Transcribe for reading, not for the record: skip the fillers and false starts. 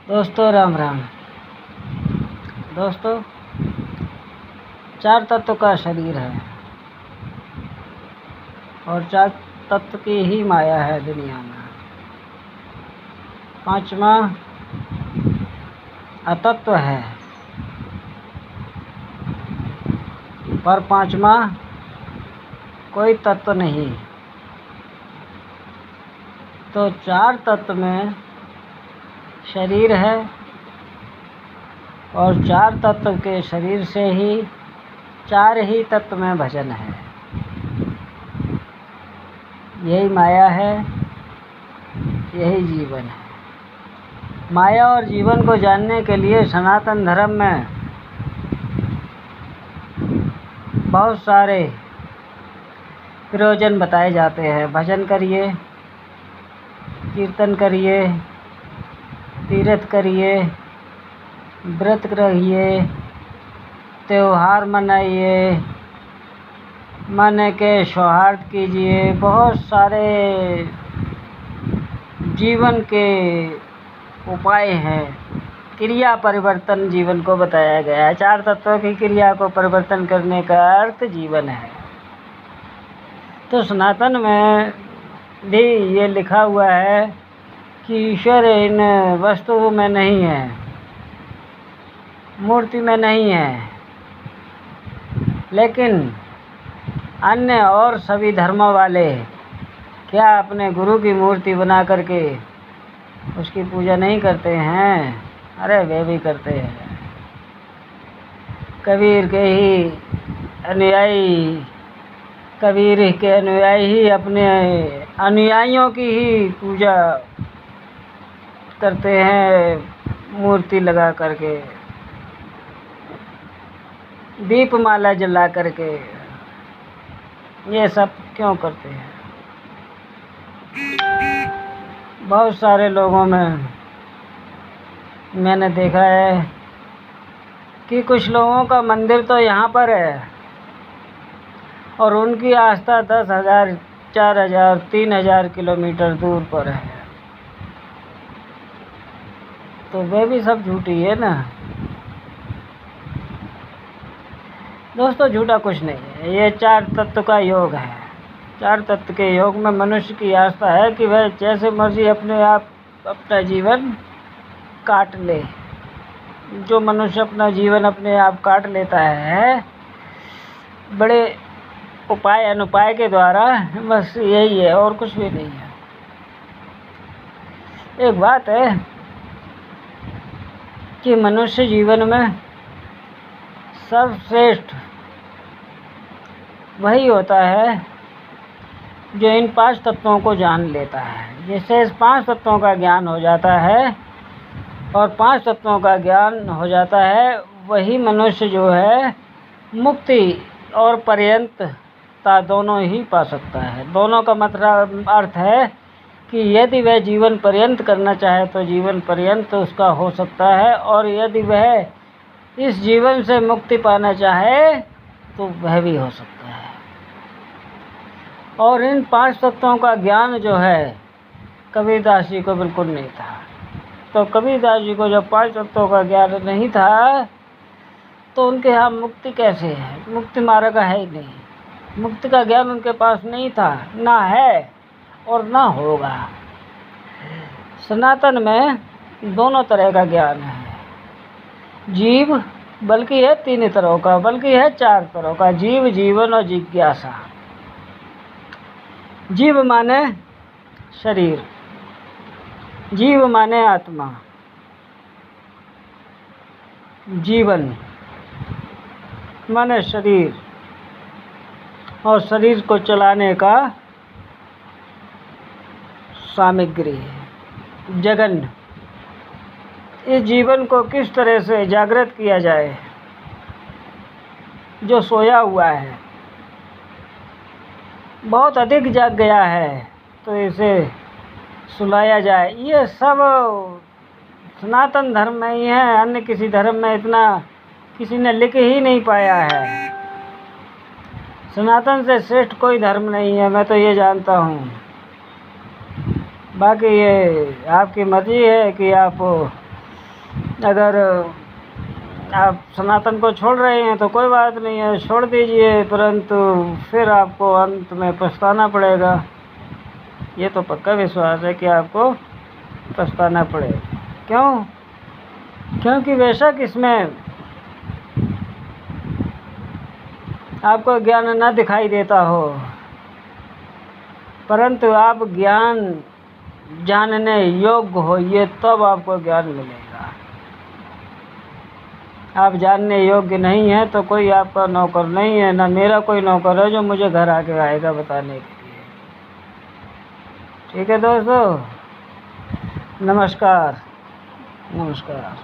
दोस्तों राम राम। दोस्तों, चार तत्व का शरीर है और चार तत्व की ही माया है दुनिया में। पांचवा अतत्व है, पर पांचवा कोई तत्व नहीं। तो चार तत्व में शरीर है और चार तत्व के शरीर से ही चार ही तत्व में भजन है। यही माया है, यही जीवन है। माया और जीवन को जानने के लिए सनातन धर्म में बहुत सारे प्रयोजन बताए जाते हैं। भजन करिए, कीर्तन करिए, तीर्थ करिए, व्रत रहिए, त्योहार मनाइए, मन के सौहार्द कीजिए। बहुत सारे जीवन के उपाय हैं। क्रिया परिवर्तन जीवन को बताया गया है। चार तत्वों की क्रिया को परिवर्तन करने का अर्थ जीवन है। तो सनातन में भी ये लिखा हुआ है कि ईश्वर इन वस्तुओं में नहीं है, मूर्ति में नहीं है, लेकिन अन्य और सभी धर्मों वाले क्या अपने गुरु की मूर्ति बना करके उसकी पूजा नहीं करते हैं? अरे वे भी करते हैं। कबीर के ही अनुयायी, कबीर के अनुयायी ही अपने अनुयायियों की ही पूजा करते हैं, मूर्ति लगा करके, दीपमाला जला करके। ये सब क्यों करते हैं? बहुत सारे लोगों में मैंने देखा है कि कुछ लोगों का मंदिर तो यहाँ पर है और उनकी आस्था 10,000, 4,000, 3,000 किलोमीटर दूर पर है। तो वे भी सब झूठी है ना। दोस्तों, झूठा कुछ नहीं है। ये चार तत्व का योग है। चार तत्व के योग में मनुष्य की आस्था है कि वह जैसे मर्जी अपने आप अपना जीवन काट ले। जो मनुष्य अपना जीवन अपने आप काट लेता है बड़े उपाय अनुपाय के द्वारा, बस यही है और कुछ भी नहीं है। एक बात है कि मनुष्य जीवन में सर्वश्रेष्ठ वही होता है जो इन पांच तत्वों को जान लेता है। जिससे इस पांच तत्वों का ज्ञान हो जाता है और पांच तत्वों का ज्ञान हो जाता है, वही मनुष्य जो है मुक्ति और पर्यंतता दोनों ही पा सकता है। दोनों का मतलब अर्थ है कि यदि वह जीवन पर्यंत करना चाहे तो जीवन पर्यंत उसका हो सकता है, और यदि वह इस जीवन से मुक्ति पाना चाहे तो वह भी हो सकता है। और इन पांच तत्वों का ज्ञान जो है कबीरदास जी को बिल्कुल नहीं था। तो कबीरदास जी को जब पांच तत्वों का ज्ञान नहीं था तो उनके यहाँ मुक्ति कैसे है? मुक्ति मार्ग है ही नहीं। मुक्ति का ज्ञान उनके पास नहीं था, ना है और ना होगा। सनातन में दोनों तरह का ज्ञान है। जीव बल्कि है तीन तरह का, बल्कि है चार तरह का। जीव, जीवन और जिज्ञासा। जीव माने शरीर, जीव माने आत्मा, जीवन माने शरीर और शरीर को चलाने का सामग्री, जगन। इस जीवन को किस तरह से जागृत किया जाए? जो सोया हुआ है, बहुत अधिक जाग गया है, तो इसे सुलाया जाए। ये सब सनातन धर्म में ही है। अन्य किसी धर्म में इतना किसी ने लिख ही नहीं पाया है। सनातन से श्रेष्ठ कोई धर्म नहीं है, मैं तो ये जानता हूँ। बाकी ये आपकी मर्जी है कि आप अगर आप सनातन को छोड़ रहे हैं तो कोई बात नहीं है, छोड़ दीजिए, परंतु फिर आपको अंत में पछताना पड़ेगा। ये तो पक्का विश्वास है कि आपको पछताना पड़ेगा। क्यों? क्योंकि बेशक इसमें आपको ज्ञान न दिखाई देता हो, परंतु आप ज्ञान जानने योग्य होइए तब आपको ज्ञान मिलेगा। आप जानने योग्य नहीं है तो कोई आपका नौकर नहीं है, ना मेरा कोई नौकर है जो मुझे घर आके आएगा बताने के लिए। ठीक है दोस्तों, नमस्कार। नमस्कार।